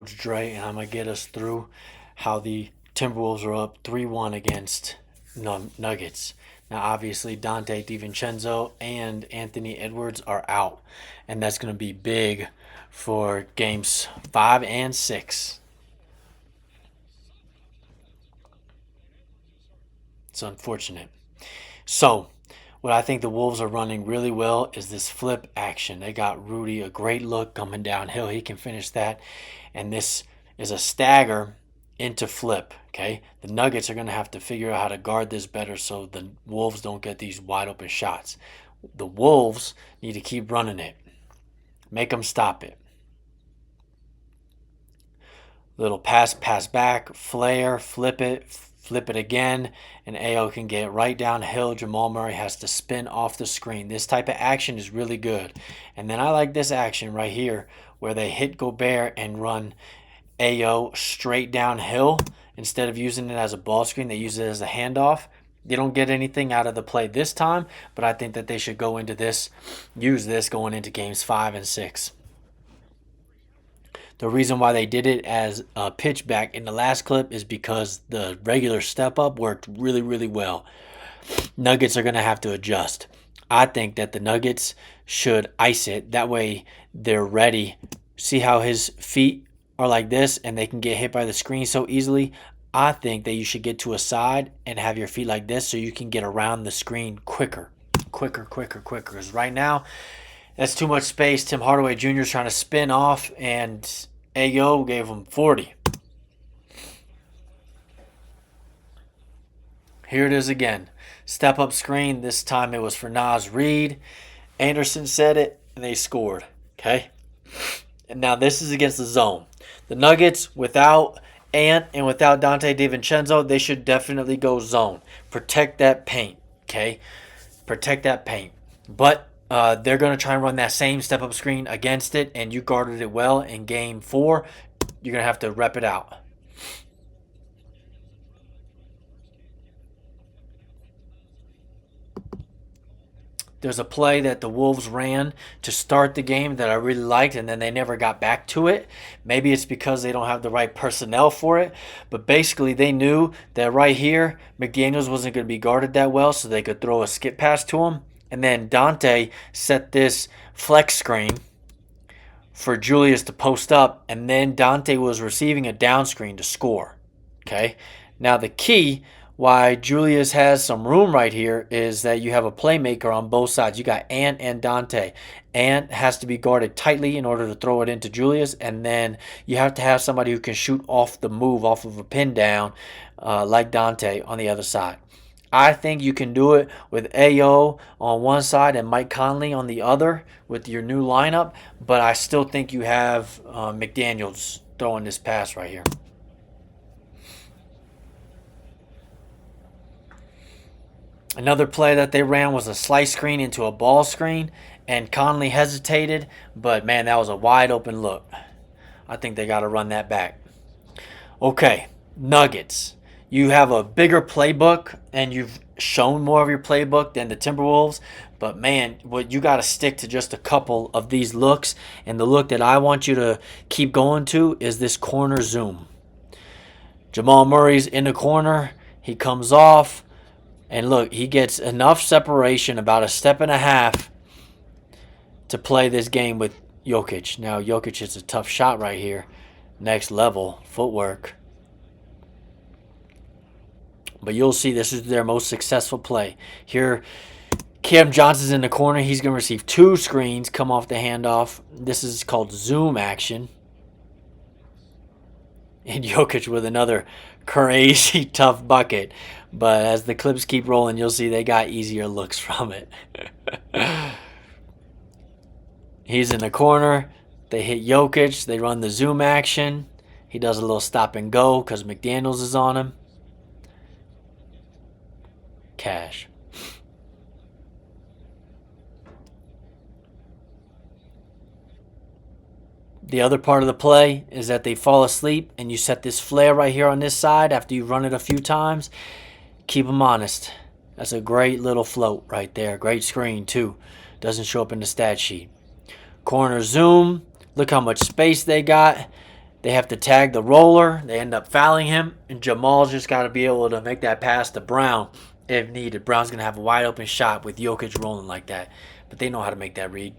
Dre, and I'm going to get us through how the Timberwolves are up 3-1 against Nuggets. Now, obviously, Dante DiVincenzo and Anthony Edwards are out, and that's going to be big for games 5 and 6. It's unfortunate. So, what I think the Wolves are running really well is this flip action. They got Rudy a great look coming downhill. He can finish that. And this is a stagger into flip. Okay. The Nuggets are going to have to figure out how to guard this better so the Wolves don't get these wide open shots. The Wolves need to keep running it, make them stop it. Little pass back, flare, flip it again, and AO can get right downhill. Jamal Murray has to spin off the screen. This type of action is really good. And then I like this action right here where they hit Gobert and run AO straight downhill. Instead of using it as a ball screen, they use it as a handoff. They don't get anything out of the play this time, but I think that they should go into this, use this going into games 5 and 6. The reason why they did it as a pitch back in the last clip is because the regular step up worked really, really well. Nuggets are going to have to adjust. I think that the Nuggets should ice it. That way they're ready. See how his feet are like this and they can get hit by the screen so easily? I think that you should get to a side and have your feet like this so you can get around the screen quicker. Because right now, that's too much space. Tim Hardaway Jr. is trying to spin off, and Ayo gave him 40. Here it is again. Step up screen. This time it was for Naz Reid. Anderson said it, and they scored. Okay? And now this is against the zone. The Nuggets, without Ant and without Dante DiVincenzo, they should definitely go zone. Protect that paint. Okay? Protect that paint. But they're going to try and run that same step-up screen against it, and you guarded it well in Game 4. You're going to have to rep it out. There's a play that the Wolves ran to start the game that I really liked, and then they never got back to it. Maybe it's because they don't have the right personnel for it, but basically they knew that right here, McDaniels wasn't going to be guarded that well, so they could throw a skip pass to him. And then Dante set this flex screen for Julius to post up, and then Dante was receiving a down screen to score. Okay? Now the key why Julius has some room right here is that you have a playmaker on both sides. You got Ant and Dante. Ant has to be guarded tightly in order to throw it into Julius, and then you have to have somebody who can shoot off the move, off of a pin down, like Dante on the other side. I think you can do it with AO on one side and Mike Conley on the other with your new lineup, but I still think you have McDaniels throwing this pass right here. Another play that they ran was a slice screen into a ball screen, and Conley hesitated, but man, that was a wide open look. I think they got to run that back. Okay, Nuggets. You have a bigger playbook, and you've shown more of your playbook than the Timberwolves. But man, what you got to stick to just a couple of these looks. And the look that I want you to keep going to is this corner zoom. Jamal Murray's in the corner. He comes off. And look, he gets enough separation, about a step and a half, to play this game with Jokic. Now, Jokic hits a tough shot right here. Next level footwork. But you'll see this is their most successful play. Here, Cam Johnson's in the corner. He's going to receive 2 screens, come off the handoff. This is called zoom action. And Jokic with another crazy tough bucket. But as the clips keep rolling, you'll see they got easier looks from it. He's in the corner. They hit Jokic. They run the zoom action. He does a little stop and go because McDaniels is on him. Cash. The other part of the play is that they fall asleep and you set this flare right here on this side after you run it a few times. Keep them honest. That's a great little float right there. Great screen too. Doesn't show up in the stat sheet. Corner zoom. Look how much space they got. They have to tag the roller. They end up fouling him, and Jamal's just got to be able to make that pass to Brown if needed. Brown's going to have a wide open shot with Jokic rolling like that, but they know how to make that read.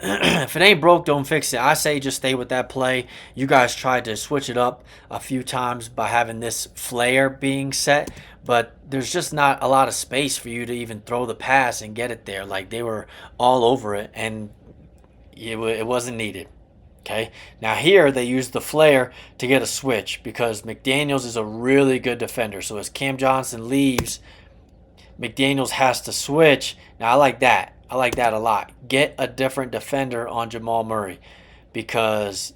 If it ain't broke, don't fix it. I say just stay with that play. You guys tried to switch it up a few times by having this flare being set, but there's just not a lot of space for you to even throw the pass and get it there. Like they were all over it, and it wasn't needed. Okay. Now here they use the flare to get a switch because McDaniels is a really good defender. So as Cam Johnson leaves, McDaniels has to switch. Now I like that. I like that a lot. Get a different defender on Jamal Murray because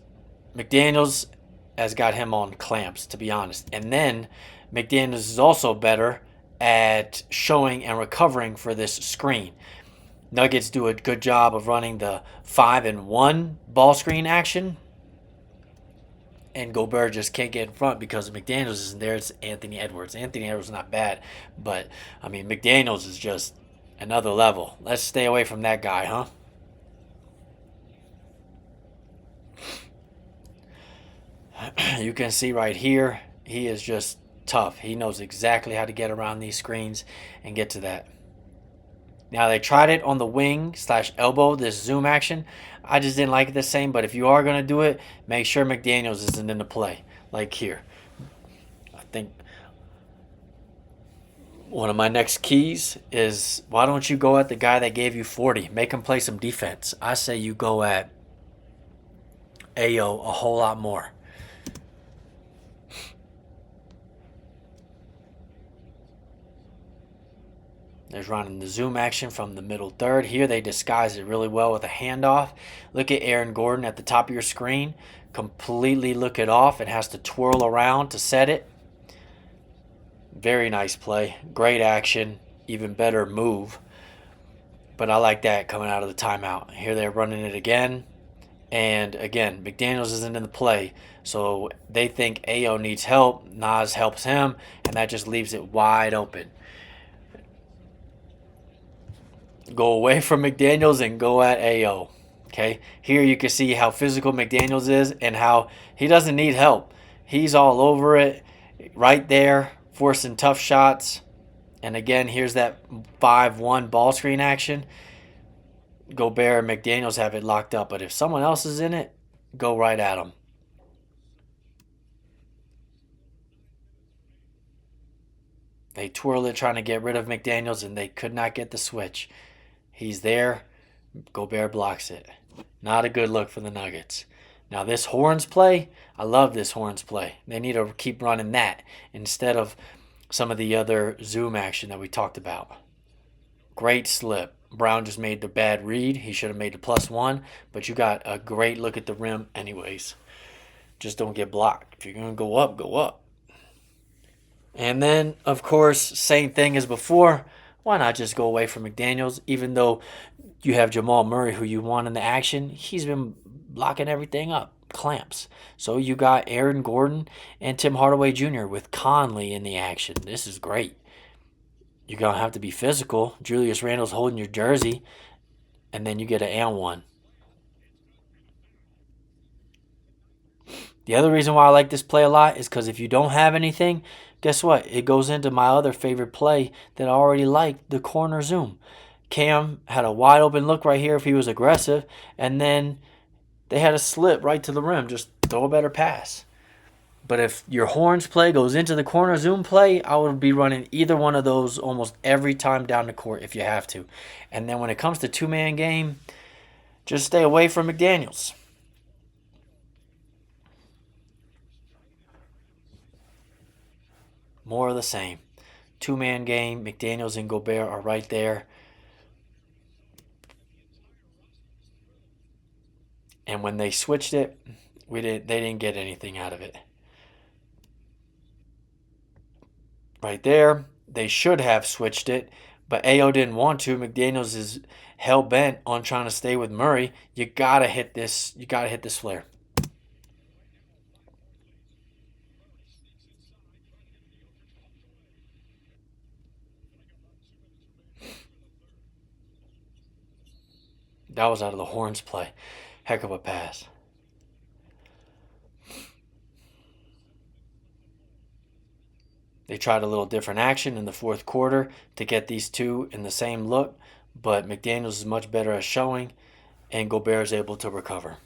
McDaniels has got him on clamps, to be honest. And then McDaniels is also better at showing and recovering for this screen. Nuggets do a good job of running the 5-and-1 ball screen action. And Gobert just can't get in front because McDaniels isn't there. It's Anthony Edwards. Anthony Edwards is not bad, but I mean McDaniels is just another level. Let's stay away from that guy, huh? You can see right here, he is just tough. He knows exactly how to get around these screens and get to that. Now they tried it on the wing slash elbow, this zoom action. I just didn't like it the same, but if you are going to do it, make sure McDaniels isn't in the play, like here. I think one of my next keys is why don't you go at the guy that gave you 40? Make him play some defense. I say you go at Ayo a whole lot more. There's running the zoom action from the middle third. Here they disguise it really well with a handoff. Look at Aaron Gordon at the top of your screen. Completely look it off and has to twirl around to set it. Very nice play. Great action. Even better move. But I like that coming out of the timeout. Here they're running it again. And again, McDaniels isn't in the play. So they think Ayo needs help. Nas helps him. And that just leaves it wide open. Go away from McDaniels and go at Ayo. Okay, here you can see how physical McDaniels is and how he doesn't need help. He's all over it, right there, forcing tough shots. And again, here's that 5-1 ball screen action. Gobert and McDaniels have it locked up, but if someone else is in it, go right at them. They twirl it trying to get rid of McDaniels, and they could not get the switch. He's there. Gobert blocks it. Not a good look for the Nuggets. Now this Horns play, I love this Horns play. They need to keep running that instead of some of the other zoom action that we talked about. Great slip. Brown just made the bad read. He should have made the +1, but you got a great look at the rim anyways. Just don't get blocked. If you're going to go up, go up. And then, of course, same thing as before. Why not just go away from McDaniels? Even though you have Jamal Murray, who you want in the action, he's been blocking everything up. Clamps. So you got Aaron Gordon and Tim Hardaway Jr. with Conley in the action. This is great. You're going to have to be physical. Julius Randle's holding your jersey, and then you get an and one. The other reason why I like this play a lot is because if you don't have anything, guess what? It goes into my other favorite play that I already liked, the corner zoom. Cam had a wide open look right here if he was aggressive, and then they had a slip right to the rim. Just throw a better pass. But if your Horns play goes into the corner zoom play, I would be running either one of those almost every time down the court if you have to. And then when it comes to two-man game, just stay away from McDaniels. More of the same. Two-man game, McDaniels and Gobert are right there. And when they switched it, they didn't get anything out of it. Right there, they should have switched it, but Ayo didn't want to. McDaniels is hell bent on trying to stay with Murray. You gotta hit this. You gotta hit this flare. That was out of the Horns play. Heck of a pass. They tried a little different action in the fourth quarter to get these two in the same look, but McDaniels is much better at showing, and Gobert is able to recover.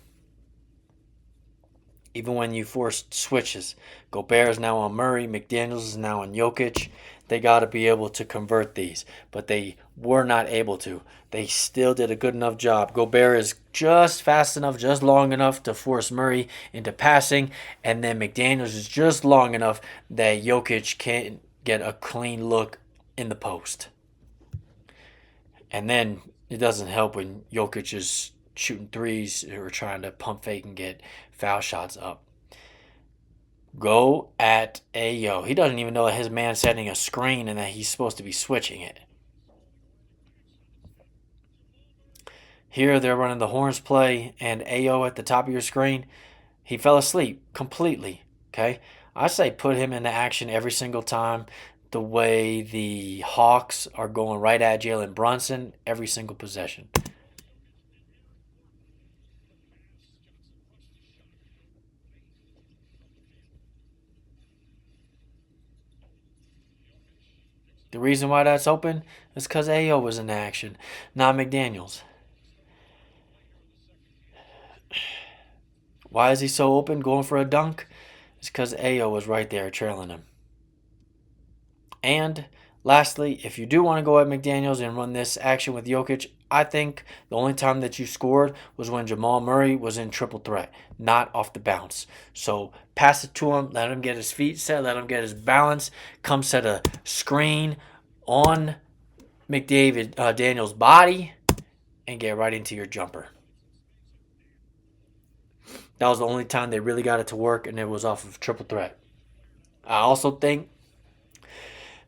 Even when you force switches, Gobert is now on Murray, McDaniels is now on Jokic. They got to be able to convert these, but they were not able to. They still did a good enough job. Gobert is just fast enough, just long enough to force Murray into passing, and then McDaniels is just long enough that Jokic can't get a clean look in the post. And then it doesn't help when Jokic is shooting threes or trying to pump fake and get foul shots up. Go at Ayo. He doesn't even know that his man's setting a screen and that he's supposed to be switching it. Here they're running the horns play and Ayo at the top of your screen. He fell asleep completely. Okay? I say put him into action every single time the way the Hawks are going right at Jalen Brunson every single possession. The reason why that's open is because Ayo was in action, not McDaniels. Why is he so open going for a dunk? It's because Ayo was right there trailing him. And lastly, if you do want to go at McDaniels and run this action with Jokic, I think the only time that you scored was when Jamal Murray was in triple threat, not off the bounce. So pass it to him, let him get his feet set, let him get his balance, come set a screen on Daniels' body, and get right into your jumper. That was the only time they really got it to work, and it was off of triple threat. I also think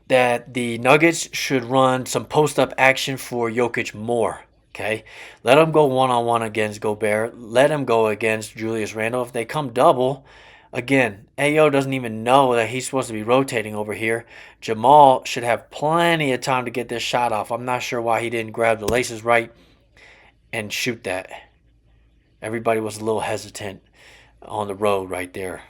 that the Nuggets should run some post-up action for Jokic more. Okay, let him go one-on-one against Gobert. Let him go against Julius Randle. If they come double, again, Ayo doesn't even know that he's supposed to be rotating over here. Jamal should have plenty of time to get this shot off. I'm not sure why he didn't grab the laces right and shoot that. Everybody was a little hesitant on the road right there.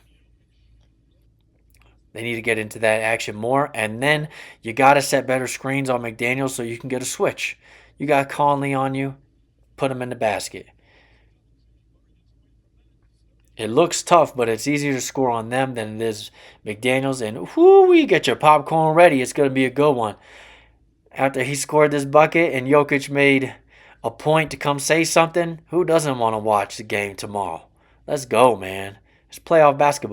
They need to get into that action more. And then you got to set better screens on McDaniels so you can get a switch. You got Conley on you. Put him in the basket. It looks tough, but it's easier to score on them than it is McDaniels. And whoo-wee, get your popcorn ready. It's going to be a good one. After he scored this bucket and Jokic made a point to come say something, who doesn't want to watch the game tomorrow? Let's go, man. It's playoff basketball.